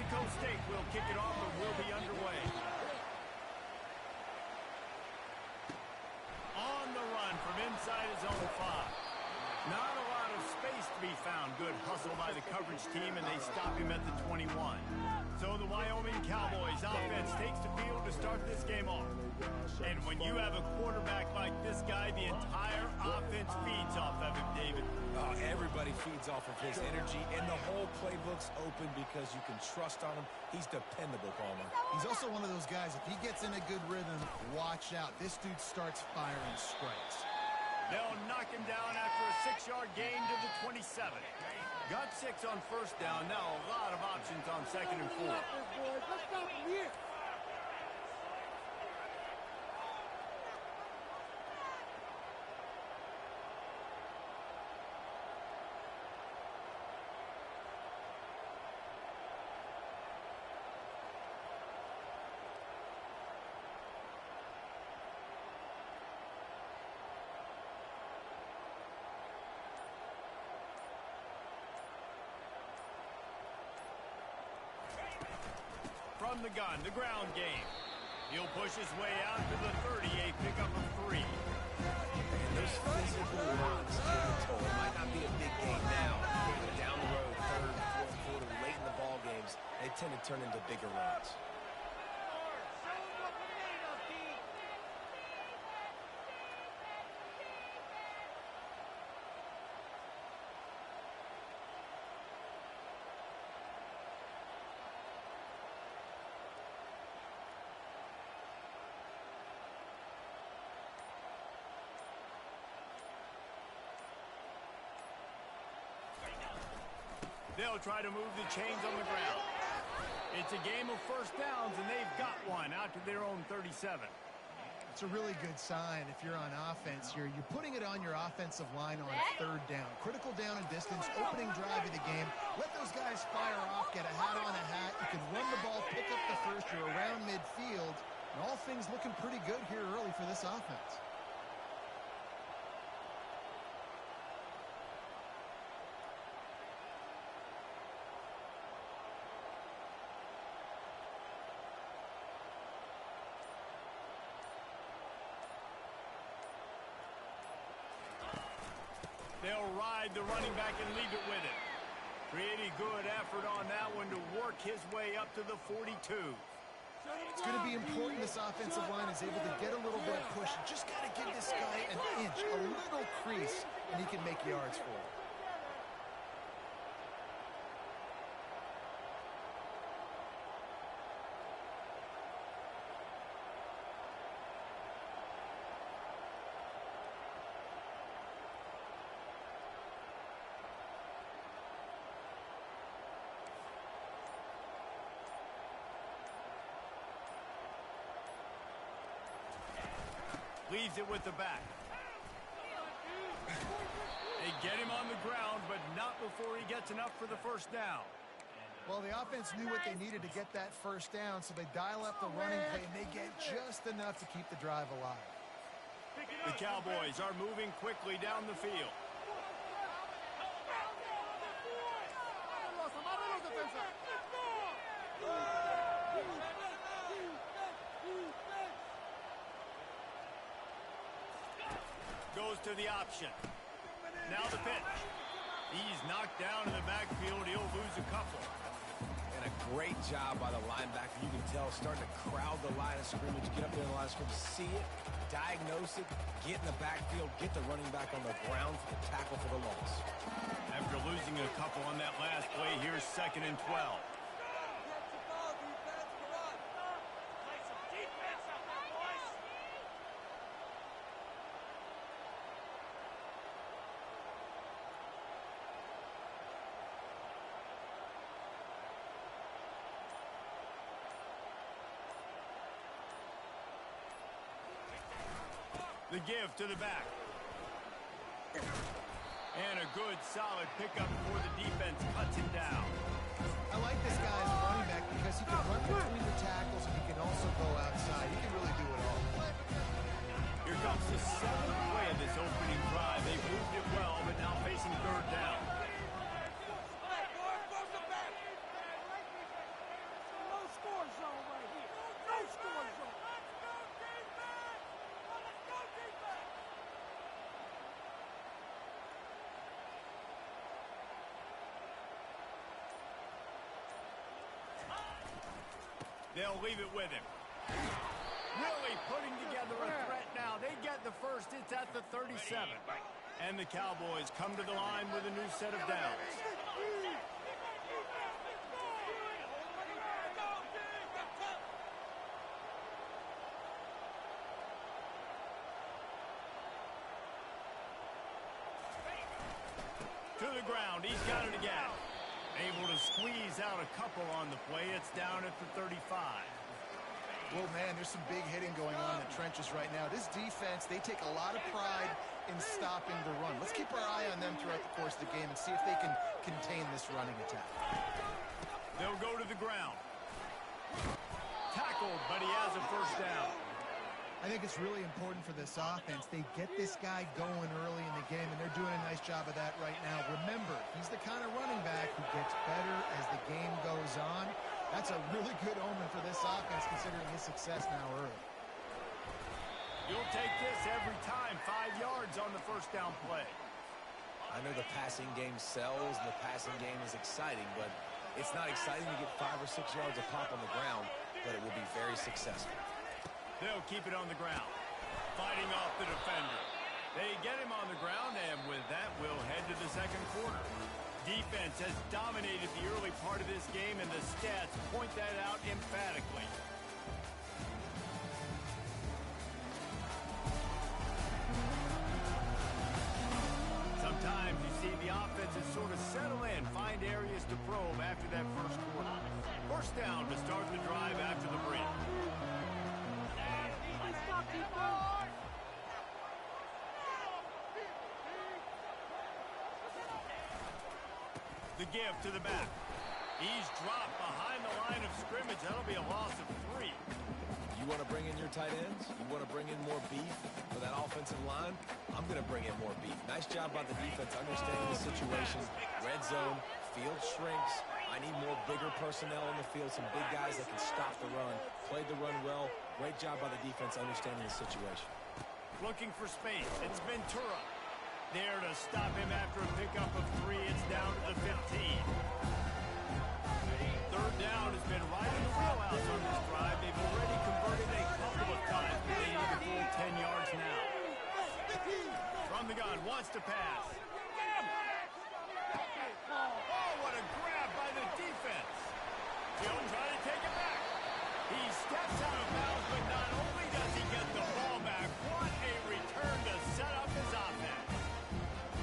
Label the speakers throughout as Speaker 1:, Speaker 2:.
Speaker 1: Mexico State will kick it off and we'll be underway. On the run from inside his own 5. Not a lot of space to be found. Good hustle by the coverage team, and they stop him at the 21. So the Wyoming Cowboys offense takes the field to start this game off. And when you have a quarterback like this guy, the entire offense feeds off of him, David.
Speaker 2: Oh, everybody feeds off of his energy, and the whole playbook's open because you can trust on him. He's dependable, Palmer.
Speaker 3: He's also one of those guys, if he gets in a good rhythm, watch out. This dude starts firing strikes.
Speaker 1: They'll knock him down after a 6-yard gain to the 27. Got 6 on first down. Now a lot of options on 2nd and 4.
Speaker 4: Let's go from here.
Speaker 1: From the gun, the ground game. He'll push his way out to the 38, pickup of 3.
Speaker 2: And those physical runs take a toll. It might not be a big game now, but down the road, 3rd, 4th quarter, late in the ball games, they tend to turn into bigger runs.
Speaker 1: They'll try to move the chains on the ground. It's a game of first downs, and they've got one out to their own 37.
Speaker 3: It's a really good sign if you're on offense. You're putting it on your offensive line on 3rd down. Critical down and distance, opening drive of the game. Let those guys fire off, get a hat on a hat. You can run the ball, pick up the first. You're around midfield. And all things looking pretty good here early for this offense.
Speaker 1: They'll ride the running back and leave it with it. Pretty good effort on that one to work his way up to the 42.
Speaker 3: It's going to be important this offensive line is able to get a little bit of push. You just got to give this guy an inch, a little crease, and he can make yards for it.
Speaker 1: Leaves it with the back. They get him on the ground, but not before he gets enough for the first down.
Speaker 3: Well, the offense knew what they needed to get that first down, so they dial up the running play, and they get just enough to keep the drive alive.
Speaker 1: The Cowboys are moving quickly down the field. Goes to the option. Now the pitch. He's knocked down in the backfield. He'll lose a couple.
Speaker 2: And a great job by the linebacker. You can tell starting to crowd the line of scrimmage, get up in the line of scrimmage, see it, diagnose it, get in the backfield, get the running back on the ground for the tackle for the loss.
Speaker 1: After losing a couple on that last play, here's 2nd and 12. The give to the back. And a good, solid pickup before the defense cuts him down.
Speaker 3: I like this guy as a running back because he can run between the tackles and he can also go outside. He can really do it all.
Speaker 1: Here comes the 7th play of this opening drive. They've moved it well, but now facing 3rd down. They'll leave it with him. Really putting together a threat now. They get the first. It's at the 37. And the Cowboys come to the line with a new set of downs. To the ground. He's got it again. Able to squeeze out a couple on the play. It's down at the 35.
Speaker 3: Well, man, there's some big hitting going on in the trenches right now. This defense, they take a lot of pride in stopping the run. Let's keep our eye on them throughout the course of the game and see if they can contain this running attack.
Speaker 1: They'll go to the ground. Tackled, but he has a first down.
Speaker 3: I think it's really important for this offense. They get this guy going early in the game, and they're doing a nice job of that right now. Remember, he's the kind of running back who gets better as the game goes on. That's a really good omen for this offense, considering his success now early.
Speaker 1: You'll take this every time. 5 yards on the first down play.
Speaker 2: I know the passing game sells, and the passing game is exciting, but it's not exciting to get 5 or 6 yards a pop on the ground, but it will be very successful.
Speaker 1: They'll keep it on the ground. Fighting off the defender. They get him on the ground, and with that, we'll head to the second quarter. Defense has dominated the early part of this game, and the stats point that out emphatically. Sometimes you see the offenses sort of settle in, find areas to probe after that first quarter. First down to start the drive after the break. The give to the back. He's dropped behind the line of scrimmage. That'll be a loss of 3.
Speaker 2: You want to bring in your tight ends? You want to bring in more beef for that offensive line? I'm going to bring in more beef. Nice job by the defense understanding the situation. Red zone, field shrinks. I need more bigger personnel on the field, some big guys that can stop the run. Played the run well. Great job by the defense understanding the situation.
Speaker 1: Looking for space. It's Ventura. There to stop him after a pickup of 3. It's down to the 15. Third down has been right in the wheelhouse on this drive. They've already converted a couple of times, but they need a full 10 yards now. From the gun, wants to pass. Oh, what a grab by the defense. Hill trying to take it back. He steps out of bounds, but not only does he get the ball back, what a return to set up his offense.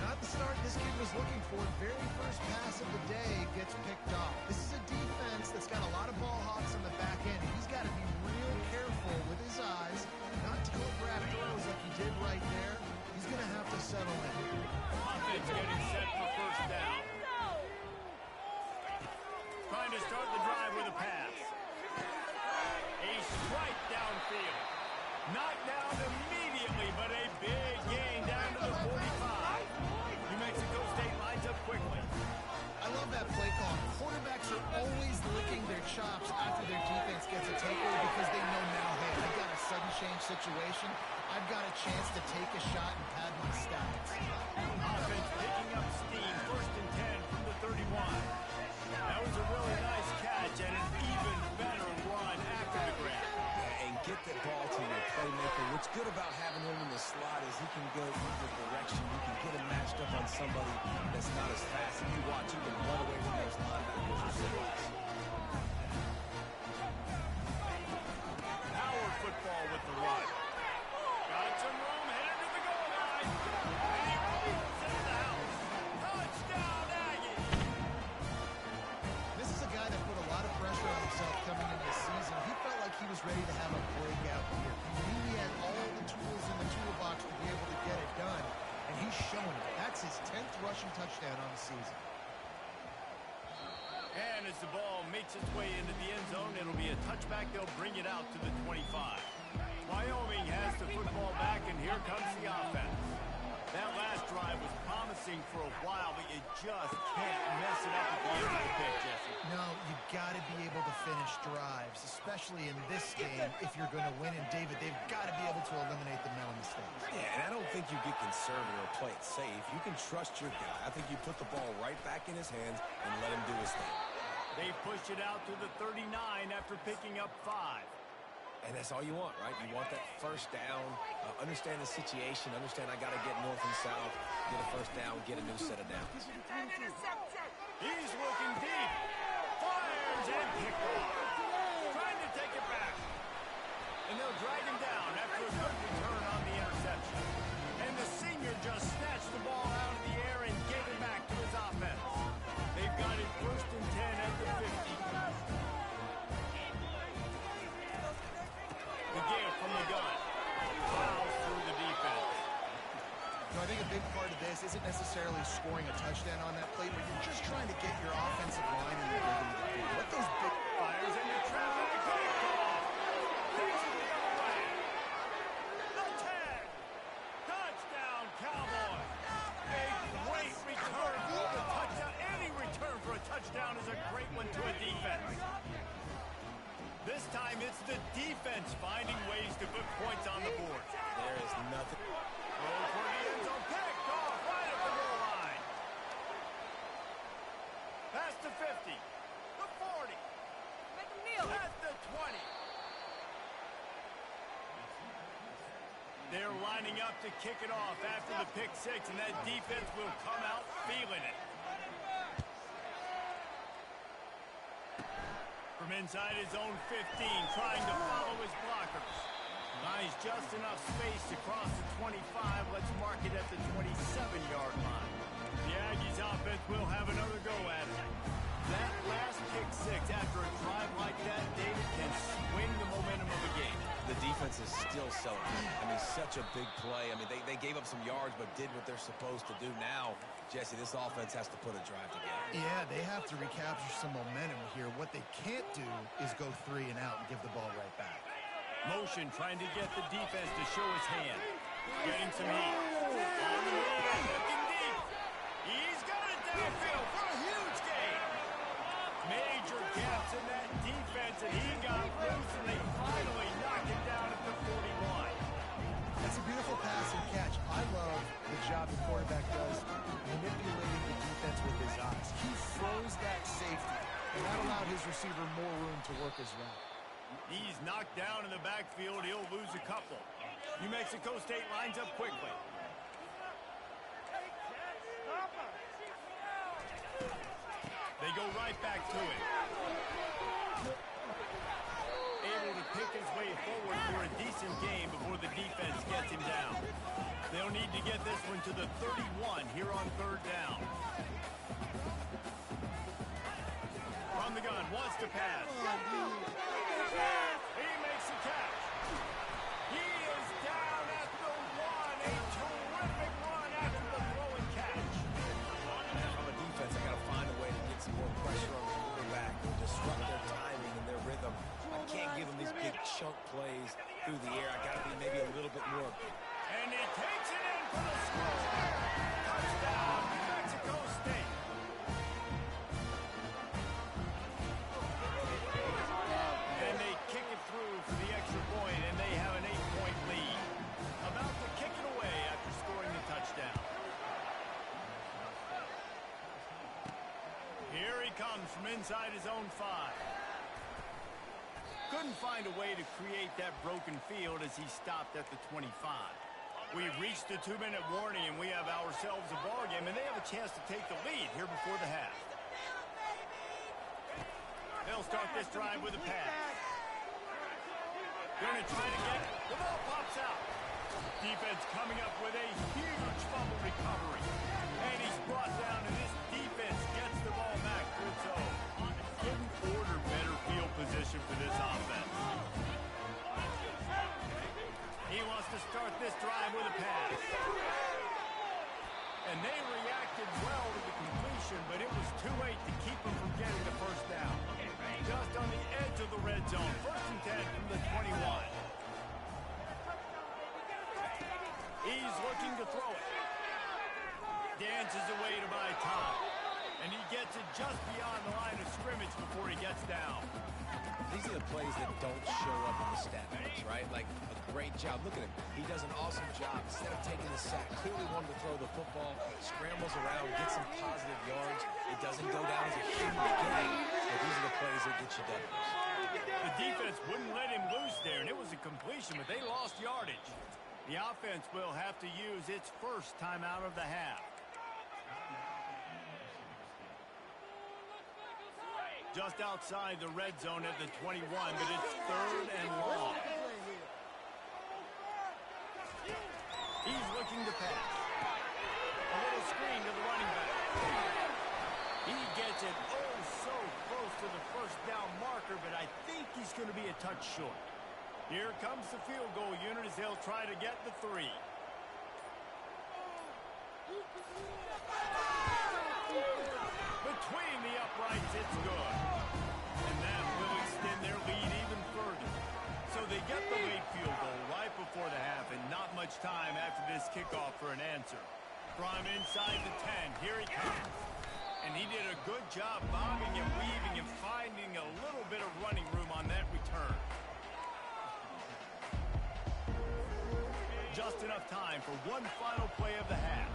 Speaker 3: Not the start this kid was looking for. Very first pass of the day gets picked off. This is a defense that's got a lot of ball hawks on the back end. He's got to be real careful with his eyes, not to go grab throws like he did right there. He's going to have to settle in.
Speaker 1: Offense getting set for first down. Trying to start the drive with a pass. A strike downfield. Knocked down immediately, but a big gain down to the 45. New Mexico State lines up quickly.
Speaker 3: I love that play call. Quarterbacks are always licking their chops after their defense gets a takeaway because they know now, hey, I've got a sudden change situation. I've got a chance to take a shot and pad my stats.
Speaker 1: Offense picking up steam. First and 10 from the 31. That was a really nice catch and an even better run after the grab.
Speaker 2: And get that ball to your playmaker. What's good about having him in the slot is he can go either direction. You can get him matched up on somebody that's not as fast. If you watch, you can run away from those linebackers or safeties.
Speaker 1: Power football with the run. Got some room, headed to the goal line. And he rolls into the house. Touchdown, Aggies.
Speaker 3: This is a guy that put a lot of pressure on himself coming into the season. He felt like he was ready to have a breakout year. He knew he had all the tools in the toolbox to be able to get it done, and he's showing it. That's his 10th rushing touchdown on the season.
Speaker 1: And as the ball makes its way into the end zone, it'll be a touchback. They'll bring it out to the 25. Wyoming has the football back, and here comes the offense. That last drive was promising for a while, but you just can't mess it up at the end of the pick, Jesse.
Speaker 3: No, you've got to be able to finish drives, especially in this game if you're going to win. And, David, they've got to be able to eliminate the mental mistakes.
Speaker 2: Yeah, and I don't think you get conservative or play it safe. You can trust your guy. I think you put the ball right back in his hands and let him do his thing.
Speaker 1: They push it out to the 39 after picking up 5.
Speaker 2: And that's all you want, right? You want that first down, understand the situation, understand I got to get north and south, get a first down, get a new set of downs.
Speaker 1: He's looking deep. Fires and picked off. Trying to take it back. And they'll drag him down after a good return on the interception. And the senior just snatched the ball out of the air and gave it back to his offense. They've got it 1st and 10 at the 50. The give from the gun. Fouls through the defense.
Speaker 3: I think a big part of this isn't necessarily scoring a touchdown on that play, but you're just trying to get your offensive line in the rhythm of the game. Let those big
Speaker 1: Fires into traffic. Picked off. Takes it the other way. The 10. Touchdown, Cowboys. A great return for the touchdown. Any return for a touchdown is a great one to a defense. This time it's the defense finding ways to put points on the board.
Speaker 2: There is nothing.
Speaker 1: Oh, for the end zone, picked off right at the goal line. Past the 50, the 40, at the 20. They're lining up to kick it off after the pick 6, and that defense will come out feeling it. From inside his own 15, trying to follow his blockers. Buys just enough space to cross the 25. Let's mark it at the 27-yard line. The Aggies offense will have another go at it. That last pick 6 after a drive like that, David, can swing the momentum of a game.
Speaker 2: The defense is still celebrating. I mean, such a big play. I mean, they gave up some yards but did what they're supposed to do. Now, Jesse, this offense has to put a drive together.
Speaker 3: Yeah, they have to recapture some momentum here. What they can't do is go 3 and out and give the ball right back.
Speaker 1: Motion trying to get the defense to show his hand. Getting some heat. On the move, looking deep. He's got it downfield for a huge gain. Major gaps in that defense, and he got loose, and they finally knock it down at the 41.
Speaker 3: That's a beautiful pass and catch. I love the job the quarterback does manipulating the defense with his eyes. He froze that safety, and that allowed his receiver more room to work his route.
Speaker 1: He's knocked down in the backfield. He'll lose a couple. New Mexico State lines up quickly. They go right back to it. Able to pick his way forward for a decent game before the defense gets him down. They'll need to get this one to the 31 here on 3rd down. From the gun, wants to pass. He makes the catch. He is down at the 1. A terrific run after the throw and catch.
Speaker 2: From a defense, I got to find a way to get some more pressure on the quarterback and disrupt their timing and their rhythm. I can't give them these big chunk plays through the air. I got to be maybe a little bit more.
Speaker 1: And he takes it in for the score. Touchdown, New Mexico State. And they kick it through for the extra point, and they have an 8-point lead. About to kick it away after scoring the touchdown. Here he comes from inside his own 5. Couldn't find a way to create that broken field as he stopped at the 25. We've reached the 2-minute warning, and we have ourselves a ball game, and they have a chance to take the lead here before the half. They'll start this drive with a pass. Going to try to get it. The ball pops out. Defense coming up with a huge fumble recovery. And he's brought down, and this defense gets the ball back for its own. Couldn't order better field position for this offense. He wants to start this drive with a pass. And they reacted well to the completion, but it was too late to keep them from getting the first down. Just on the edge of the red zone. 1st and 10 from the 21. He's looking to throw it. Dances away to buy time. And he gets it just beyond the line of scrimmage before he gets down.
Speaker 2: These are the plays that don't show up in the stat books, right? Like a great job. Look at him. He does an awesome job. Instead of taking the sack, clearly wanted to throw the football, scrambles around, gets some positive yards. It doesn't go down as a huge gain, but these are the plays that get you W's.
Speaker 1: The defense wouldn't let him loose there, and it was a completion, but they lost yardage. The offense will have to use its first timeout of the half. Just outside the red zone at the 21, but it's 3rd and long. He's looking to pass. A little screen to the running back. He gets it so close to the first down marker, but I think he's going to be a touch short. Here comes the field goal unit as they'll try to get the 3. Between the uprights, it's good. And that will extend their lead even further. So they get the late field goal right before the half, and not much time after this kickoff for an answer. From inside the 10, here he comes. And he did a good job bobbing and weaving and finding a little bit of running room on that return. Just enough time for one final play of the half.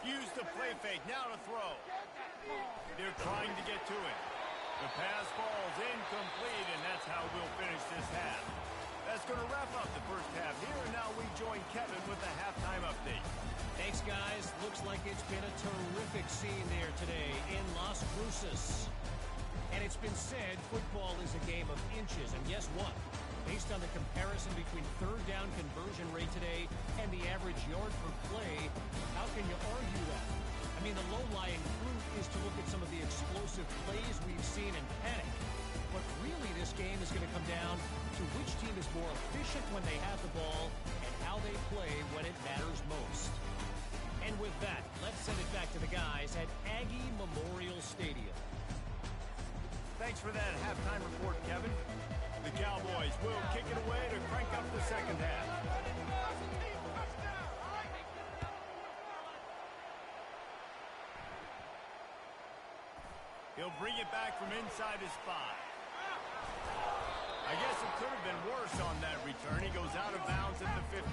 Speaker 1: Use the play fake, now to throw. They're trying to get to it. The pass falls incomplete, and that's how we'll finish this half. That's going to wrap up the first half here, and now we join Kevin with the halftime update.
Speaker 5: Thanks, guys. Looks like it's been a terrific scene there today in Las Cruces. And it's been said football is a game of inches, and guess what? Based on the comparison between third down conversion rate today and the average yard per play, how can you argue that? I mean, the low-lying fruit is to look at some of the explosive plays we've seen and panic. But really, this game is going to come down to which team is more efficient when they have the ball and how they play when it matters most. And with that, let's send it back to the guys at Aggie Memorial Stadium.
Speaker 1: Thanks for that halftime report, Kevin. The Cowboys will kick it away to crank up the second half. He'll bring it back from inside his 5. I guess it could have been worse on that return. He goes out of bounds at the 15.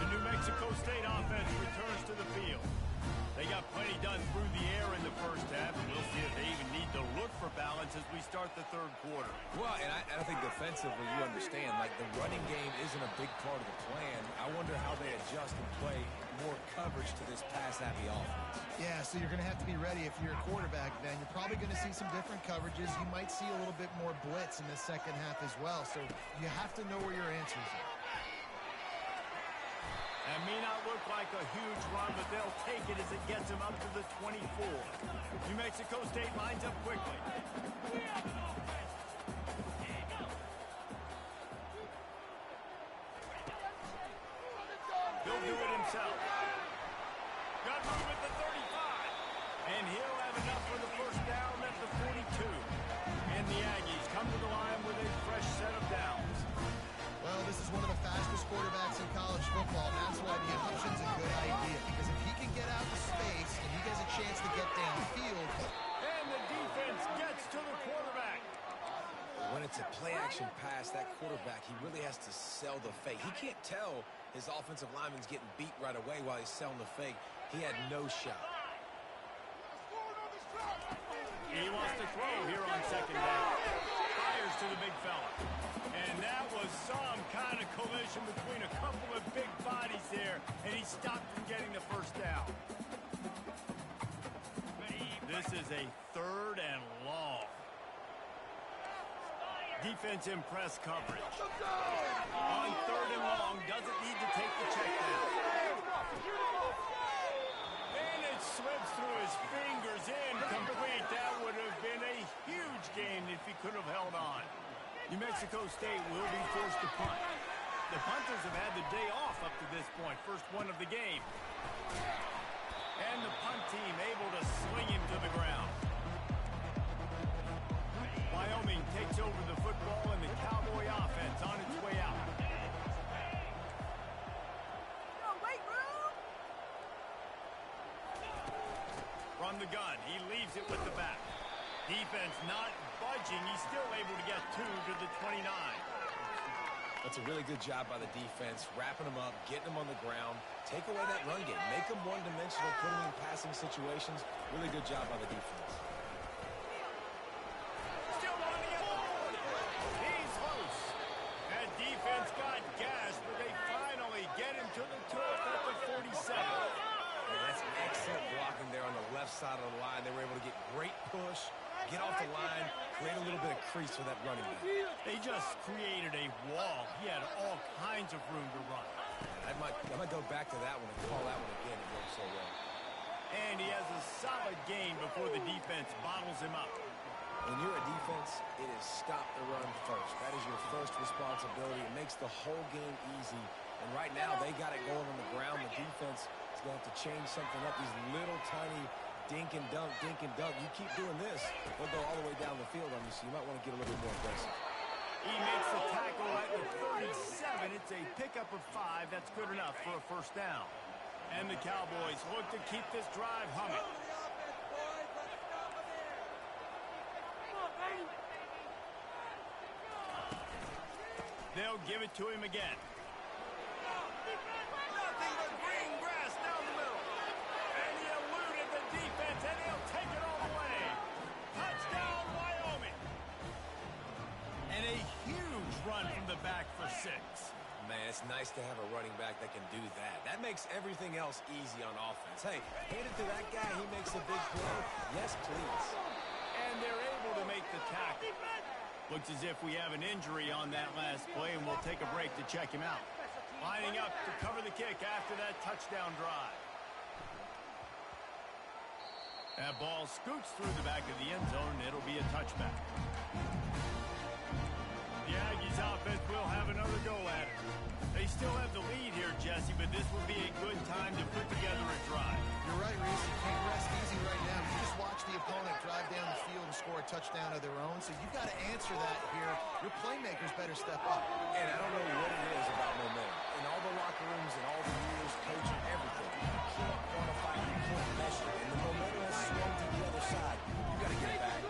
Speaker 1: The New Mexico State offense returns to the field. They got plenty done through the air in the first half, and we'll see if they even need to look for balance as we start the third quarter.
Speaker 2: Well, and I think defensively, you understand, like the running game isn't a big part of the plan. I wonder how they adjust and play more coverage to this pass-happy offense.
Speaker 3: Yeah, so you're going to have to be ready if you're a quarterback, Ben. You're probably going to see some different coverages. You might see a little bit more blitz in the second half as well, so you have to know where your answers are.
Speaker 1: That may not look like a huge run, but they'll take it as it gets them up to the 24. New Mexico State lines up quickly. He'll do it himself. Got room at the 35. And he'll have enough for the first down at the 42. And the Aggies come to the line with a fresh set of downs.
Speaker 3: Well, this is one of the fastest quarterbacks in college football. That's why the option's a good idea. Because if he can get out of space and he has a chance to get downfield.
Speaker 1: And the defense gets to the quarterback.
Speaker 2: When it's a play-action pass, that quarterback, he really has to sell the fake. He can't tell his offensive lineman's getting beat right away while he's selling the fake. He had no shot.
Speaker 1: He wants to throw here on second down. Fires to the big fella. And that was some kind of collision between a couple of big bodies there, and he stopped from getting the first down. This is a 3rd and long. Defense in press coverage. On 3rd and long, doesn't need to take the check down. And it slips through his fingers, incomplete. That would have been a huge gain if he could have held on. New Mexico State will be forced to punt. The punters have had the day off up to this point. First one of the game. And the punt team able to sling him to the ground. Wyoming takes over the football and the Cowboy offense on its way out. Defense not budging. He's still able to get 2 to the 29.
Speaker 2: That's a really good job by the defense, wrapping them up, getting them on the ground. Take away that run game. Make them one-dimensional, put them in passing situations. Really good job by the defense.
Speaker 1: Still on the ball. He's loose. That defense got gas, but they finally get him to the turf at the 47.
Speaker 2: Yeah, that's excellent blocking there on the left side of the line. They were able to get great push, get off the line, create a little bit of crease for that running back.
Speaker 1: They just created a wall. He had all kinds of room to run.
Speaker 2: I might go back to that one and call that one again. It worked so well.
Speaker 1: And he has a solid gain before the defense bottles him up.
Speaker 2: When you're a defense, it is stop the run first. That is your first responsibility. It makes the whole game easy. And right now, they got it going on the ground. The defense is going to have to change something up. These little tiny dink and dunk, dink and dunk. You keep doing this, they'll go all the way down the field on you, so you might want to get a little bit more aggressive.
Speaker 1: He makes the tackle at the 37. It's a pickup of 5. That's good enough for a first down. And the Cowboys look to keep this drive humming. They'll give it to him again. Nothing but green grass down the middle. And he eluded the defense, and he'll take it all the way. Touchdown, Wyoming. And a huge run from the back for 6.
Speaker 2: Man, it's nice to have a running back that can do that. That makes everything else easy on offense. Hey, hand it to that guy. He makes a big play. Yes, please.
Speaker 1: And they're able to make the tackle. Looks as if we have an injury on that last play, and we'll take a break to check him out. Lining up to cover the kick after that touchdown drive. That ball scoots through the back of the end zone, and it'll be a touchback. The Aggies offense will have another go at it. They still have the lead here, Jesse, but this will be a good time to put together a drive.
Speaker 3: You're right, Reese. You can't rest easy right now. You just watch the opponent drive down the field and score a touchdown of their own, so you've got to answer that here. Your playmakers better step up.
Speaker 2: And I don't know what it is about momentum. In all the locker rooms and all the years, coaching, everything, you can't quantify it, you can't measure it. And the momentum has swung to the other side. You got to get it back.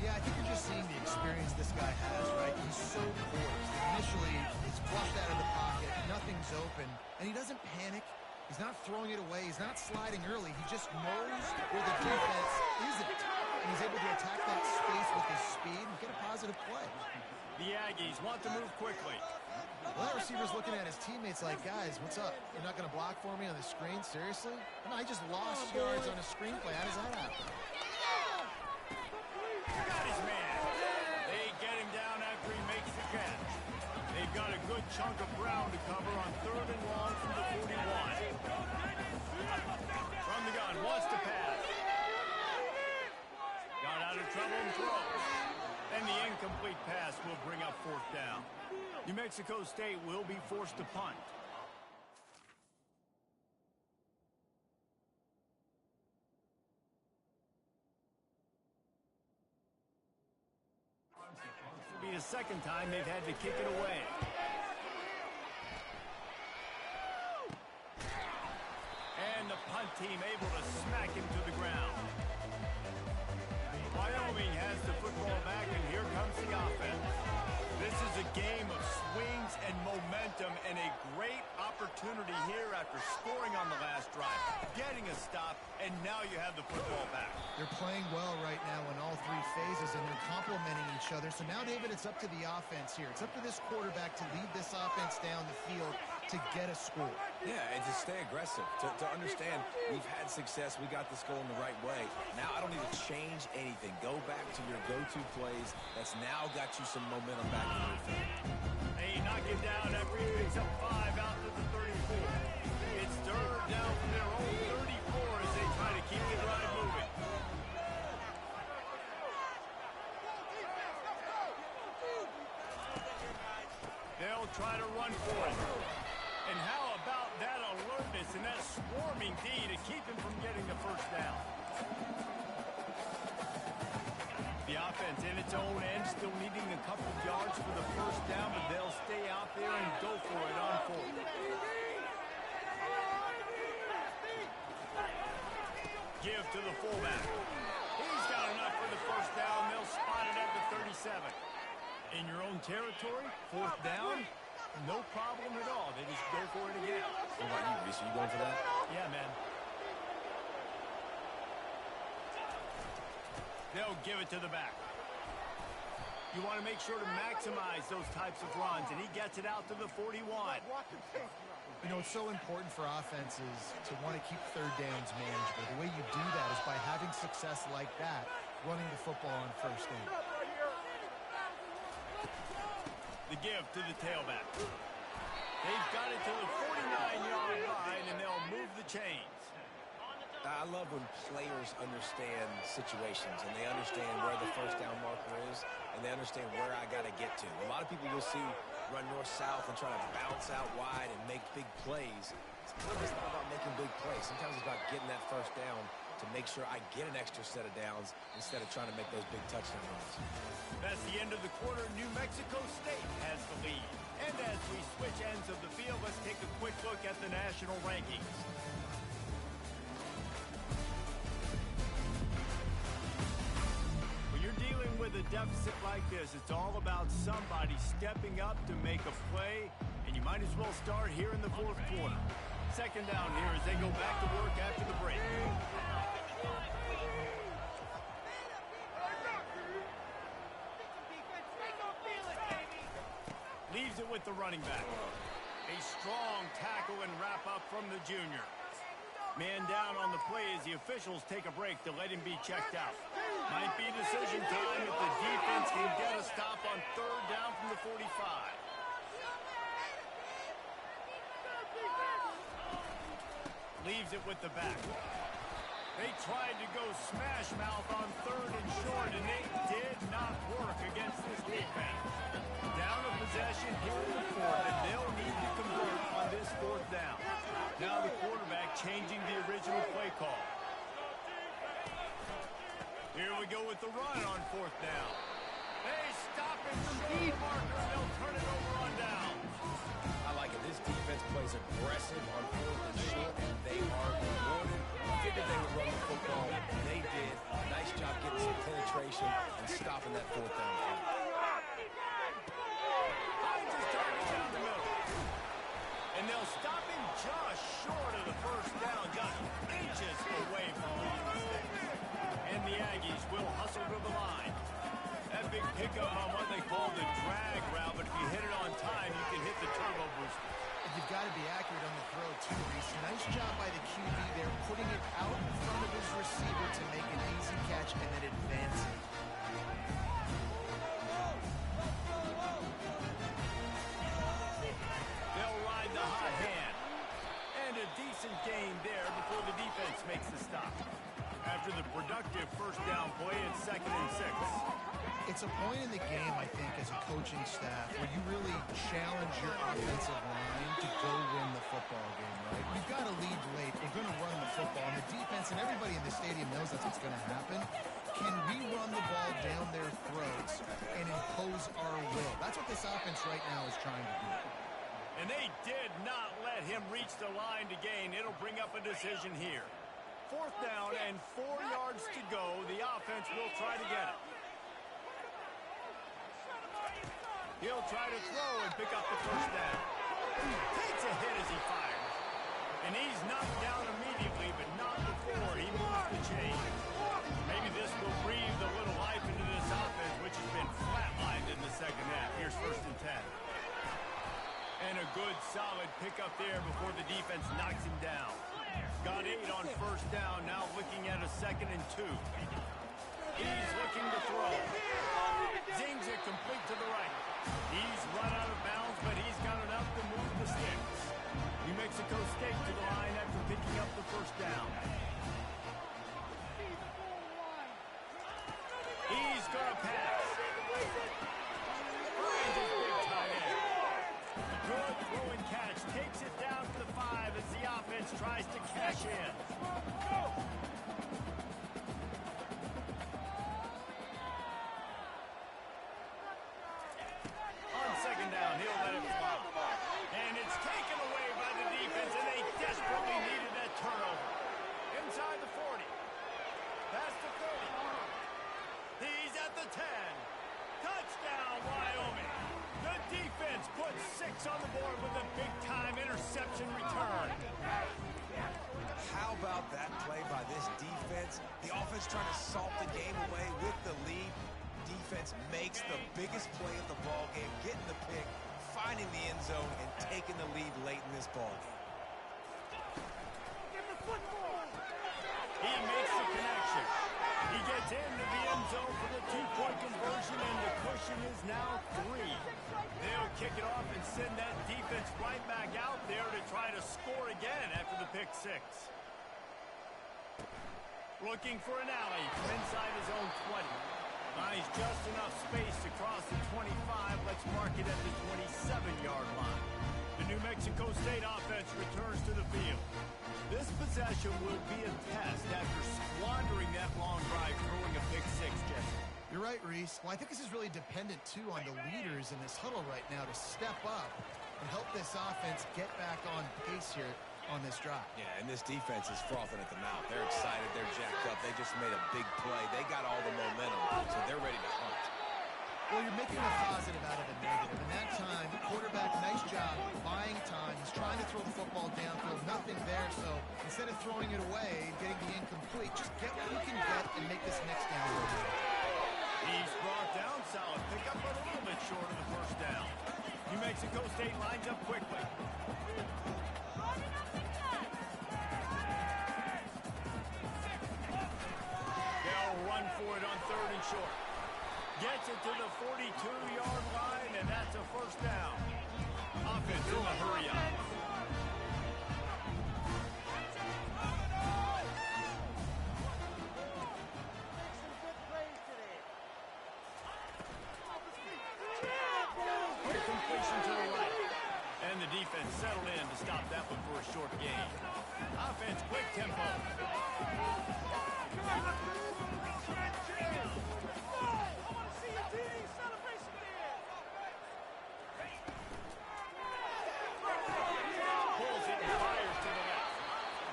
Speaker 3: Yeah, I think you're just seeing the experience this guy has, right? He's so poised. Initially, it's flushed out of the pocket. Nothing's open. And he doesn't panic. He's not throwing it away. He's not sliding early. He just knows where the defense isn't. And he's able to attack that space with his speed and get a positive play.
Speaker 1: The Aggies want to move quickly.
Speaker 3: Well, that receiver's looking at his teammates like, guys, what's up? You're not going to block for me on the screen? Seriously? No, I just lost yards on a screenplay. How does that happen?
Speaker 1: Got his man. They get him down after he makes the catch. They've got a good chunk of ground to cover on 3rd and long from the 41. From the gun, wants to pass. Got out of trouble and throws. And the incomplete pass will bring up 4th down. New Mexico State will be forced to punt. This will be the second time they've had to kick it away. And the punt team able to smack him to the ground. Wyoming has the football back, and here comes the offense. This is a game of swings and momentum, and a great opportunity here after scoring on the last drive, getting a stop, and now you have the football back.
Speaker 3: They're playing well right now in all 3 phases, and they're complementing each other. So now, David, it's up to the offense here. It's up to this quarterback to lead this offense down the field to get a score.
Speaker 2: Yeah, and to stay aggressive, to understand we've had success, we got this going the right way. Now I don't need to change anything. Go back to your go-to plays. That's now got you some momentum back in your field.
Speaker 1: They knock it down after he picks up 5 out to the 34. It's 3rd down from their own 34 as they try to keep the drive moving. They'll try to run for it. And how about that alertness and that swarming D to keep him from getting the first down? The offense in its own end, still needing a couple of yards for the first down, but they'll stay out there and go for it on 4th. Give to the fullback. He's got enough for the first down. They'll spot it at the 37. In your own territory, fourth down, no problem at all. They just go for it again.
Speaker 2: What about you, Reese? Are you going for that?
Speaker 1: Yeah, man. They'll give it to the back. You want to make sure to maximize those types of runs, and he gets it out to the 41.
Speaker 3: You know, it's so important for offenses to want to keep third downs manageable. The way you do that is by having success like that, running the football on first down.
Speaker 1: The give to the tailback. They've got it to the 49-yard line, and they'll move the chains.
Speaker 2: I love when players understand situations and they understand where the first down marker is and they understand where I got to get to. A lot of people you'll see run north-south and try to bounce out wide and make big plays. Sometimes it's not about making big plays. Sometimes it's about getting that first down to make sure I get an extra set of downs instead of trying to make those big touchdown runs.
Speaker 1: That's the end of the quarter. New Mexico State has the lead. And as we switch ends of the field, let's take a quick look at the national rankings. Dealing with a deficit like this, it's all about somebody stepping up to make a play, and you might as well start here in the fourth quarter. Second down here as they go back to work after the break. Leaves it with the running back. A strong tackle and wrap up from the junior. Man down on the play as the officials take a break to let him be checked out. Might be decision time if the defense can get a stop on third down from the 45. Leaves it with the back. They tried to go smash mouth on third and short, and it did not work against this defense. Down a possession here in the fourth, and they'll need to convert on this fourth down. Now the quarterback changing the original play call. Here we go with the run on fourth down. They stop it short of marker, and they'll turn it over on down.
Speaker 2: I like it. This defense plays aggressive on fourth and short, and they are rewarded. Figured they would run the football. They did. Nice job getting some penetration and stopping that fourth down.
Speaker 1: Finds his target down the middle. And they'll stop him just short of the first down, just inches away from leading the stakes. And the Aggies will hustle to the line. That big pickup on what they call the drag route, but if you hit it on time, you can hit the turbo booster.
Speaker 3: And you've got to be accurate on the throw, too, Reese. Nice job by the QB there, putting it out in front of his receiver to make an easy catch and then advancing.
Speaker 1: They'll ride the hot hand. And a decent gain there before the defense makes the stop. After the productive first down play, it's 2nd and 6.
Speaker 3: It's a point in the game, I think, as a coaching staff, where you really challenge your offensive line to go win the football game, right? You've got to lead late. We're going to run the football. And the defense and everybody in the stadium knows that's what's going to happen. Can we run the ball down their throats and impose our will? That's what this offense right now is trying to do.
Speaker 1: And they did not let him reach the line to gain. It'll bring up a decision here. Fourth down and 4 yards to go. The offense will try to get it. He'll try to throw and pick up the first down. Takes a hit as he fires. And he's knocked down immediately, but not before he moves the chain. Maybe this will breathe a little life into this offense, which has been flatlined in the second half. Here's 1st and 10. And a good, solid pickup there before the defense knocks him down. Got 8 on first down, now looking at a 2nd and 2. He's looking to throw. Zings it complete to the right. He's run out of bounds, but he's got enough to move the sticks. New Mexico State to the line after picking up the first down. He's going to pass. Finds his big tight end. Good throw and catch. Takes it down to the 5 as the offense tries to cash in. On second down, he'll let it fly. And it's taken away by the defense, and they desperately needed that turnover. Inside the 40. Past the 30. put 6 on the board with a big-time interception return.
Speaker 2: How about that play by this defense? The offense trying to salt the game away with the lead. Defense makes the biggest play of the ball game, getting the pick, finding the end zone, and taking the lead late in this ball game.
Speaker 1: He makes the connection. He gets into the end zone for the 2-point conversion, and the cushion is now 3. They'll kick it off and send that defense right back out there to try to score again after the pick 6. Looking for an alley from inside his own 20. Finds just enough space to cross the 25. Let's mark it at the 27-yard line. The New Mexico State offense returns to the field. This possession will be a test after squandering that long drive throwing a pick 6, Jesse.
Speaker 3: You're right, Reese. Well, I think this is really dependent, too, on the leaders in this huddle right now to step up and help this offense get back on pace here on this drive.
Speaker 2: Yeah, and this defense is frothing at the mouth. They're excited. They're jacked up. They just made a big play. They got all the momentum, so they're ready to hunt.
Speaker 3: Well, you're making a positive out of a negative. And that time, quarterback, nice job, buying time. He's trying to throw the football downfield. Nothing there, so instead of throwing it away, getting the incomplete, just get what you can get and make this next down look.
Speaker 1: He's brought down solid. Pick up a little bit short of the first down. New Mexico State lines up quickly. They'll run for it on 3rd and short. Gets it to the 42-yard line, and that's a first down. Offense in the hurry up. Quick completion to the right. And the defense settled in to stop that one for a short gain. Offense, quick tempo.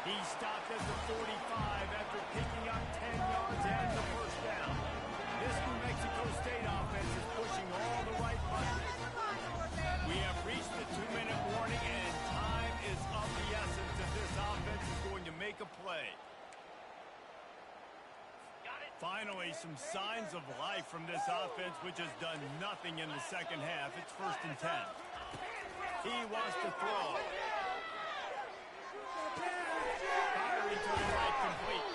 Speaker 1: He stopped at the 45 after picking up 10 yards and the first down. This New Mexico State offense is pushing all the right buttons. We have reached the 2-minute warning, and time is of the essence if this offense is going to make a play. Finally, some signs of life from this offense, which has done nothing in the second half. It's 1st and 10. He wants to throw. Firing to the right, complete.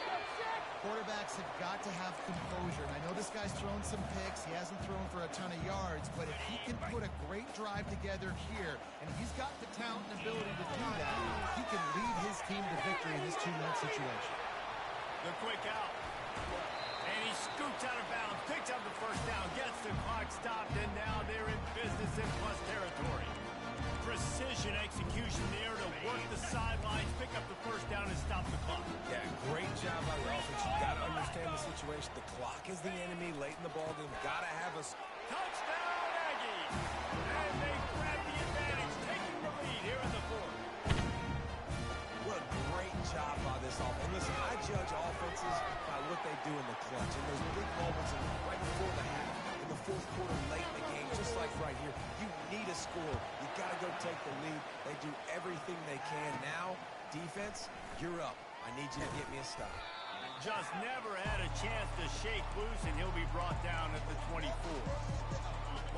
Speaker 3: Quarterbacks have got to have composure. And I know this guy's thrown some picks. He hasn't thrown for a ton of yards. But if he can put a great drive together here, and he's got the talent and ability to do that, he can lead his team to victory in this 2-minute situation.
Speaker 1: The quick out. And he scoots out of bounds, picks up the first down, gets the clock stopped, and now they're in business in plus territory. Precision execution there to work the sidelines, pick up the first down, and stop the clock.
Speaker 2: Yeah, great job by the offense. You've got to understand the situation. The clock is the enemy late in the ball game. Got to have us.
Speaker 1: Touchdown, Aggies! And they grab the advantage, taking the lead here in the 4th.
Speaker 2: What a great job by this offense. And listen, I judge offenses by what they do in the clutch. And those big moments right before the half, in the 4th quarter, late in the game, just like right here, you need a score. You got to go take the lead. They do everything they can. Now, defense, you're up. I need you to get me a stop.
Speaker 1: Just never had a chance to shake loose, and he'll be brought down at the 24.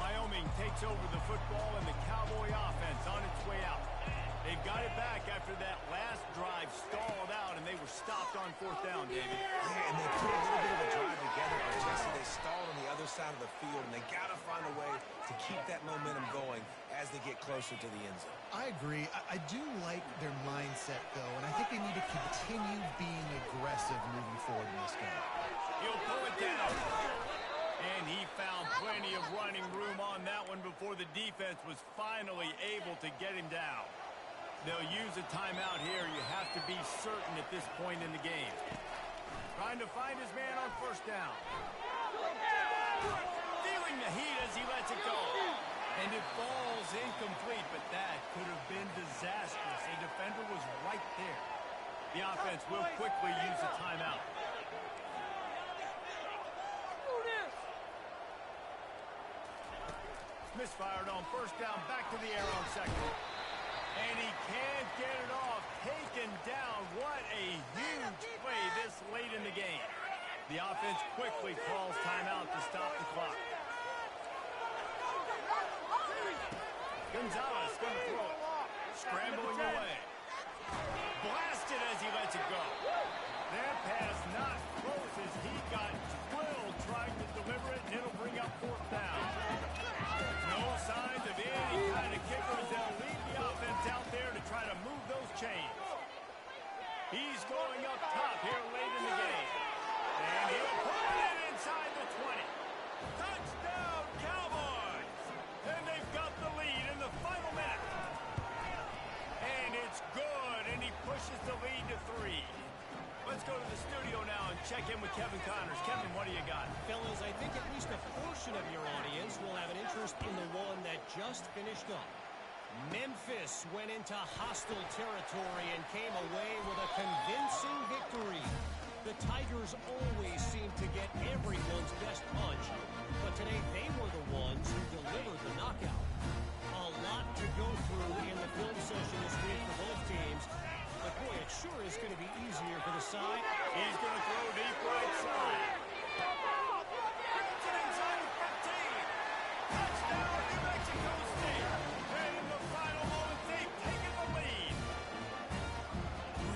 Speaker 1: Wyoming takes over the football, and the Cowboy offense on its way out. They've got it back after that last drive stalled out, and they were stopped on 4th down, David.
Speaker 2: Yeah, and they put a little bit of a drive together, but Jesse, they stalled on the other side of the field, and they got to find a way to keep that momentum going as they get closer to the end zone.
Speaker 3: I agree. I do like their mindset, though, and I think they need to continue being aggressive moving forward in this game.
Speaker 1: He'll pull it down. And he found plenty of running room on that one before the defense was finally able to get him down. They'll use a timeout here. You have to be certain at this point in the game. Trying to find his man on 1st down. Feeling the heat as he lets it go. And it falls incomplete, but that could have been disastrous. A defender was right there. The offense will quickly use a timeout. Misfired on first down, back to the air on second. And he can't get it off. Taken down. What a huge play this late in the game. The offense quickly calls timeout to stop the clock. Gonzalez going to throw it. Scrambling away. Blasted as he lets it go. That pass not close as he got drilled trying to deliver it, and it'll bring up fourth down. No signs of any kind of kickers. They'll lead the offense out there to try to move those chains. He's going up top here late in the game. And he'll put it inside the 20. Touchdown, Cowboys! And they've got the lead in the final minute. And it's good, and he pushes the lead to 3. Let's go to the studio now and check in with Kevin Connors. Kevin, what do you got?
Speaker 5: Fellas, I think at least a portion of your audience will have an interest in the one that just finished up. Memphis went into hostile territory and came away with a convincing victory. The Tigers always seem to get everyone's best punch, but today they were the ones who delivered the knockout. A lot to go through in the film session this week for both teams, but boy, it sure is going to be easier for the side.
Speaker 1: He's going to throw deep right side. It's inside the 15. Touchdown, New Mexico State. And in the final moment, they've taken the lead.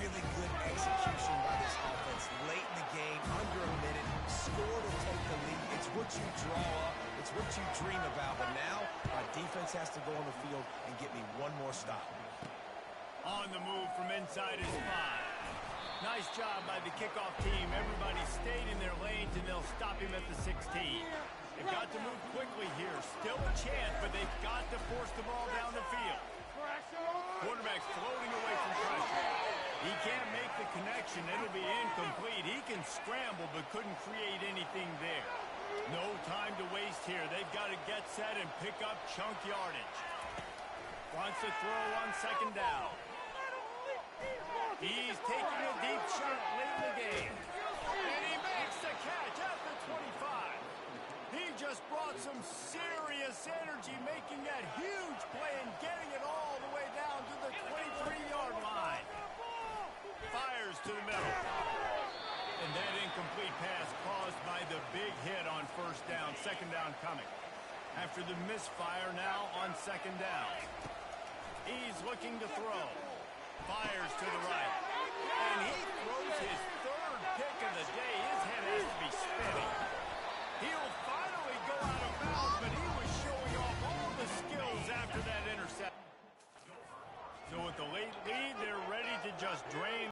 Speaker 2: Really good execution by this offense late in the game, under a minute, score to take the lead. It's what you draw up, it's what you dream about, but now our defense has to go on the field and get me one more stop.
Speaker 1: On the move from inside his 5. Nice job by the kickoff team. Everybody stayed in their lanes, and they'll stop him at the 16. They've got to move quickly here. Still a chance, but they've got to force the ball down the field. Quarterback's floating away from pressure. He can't make the connection. It'll be incomplete. He can scramble, but couldn't create anything there. No time to waste here. They've got to get set and pick up chunk yardage. Wants to throw on second down. He's taking a deep shot late in the game. And he makes the catch at the 25. He just brought some serious energy, making that huge play and getting it all the way down to the 23-yard line. Fires to the middle. And that incomplete pass caused by the big hit on first down. Second down coming. After the misfire now on second down. He's looking to throw. Fires to the right. And he throws his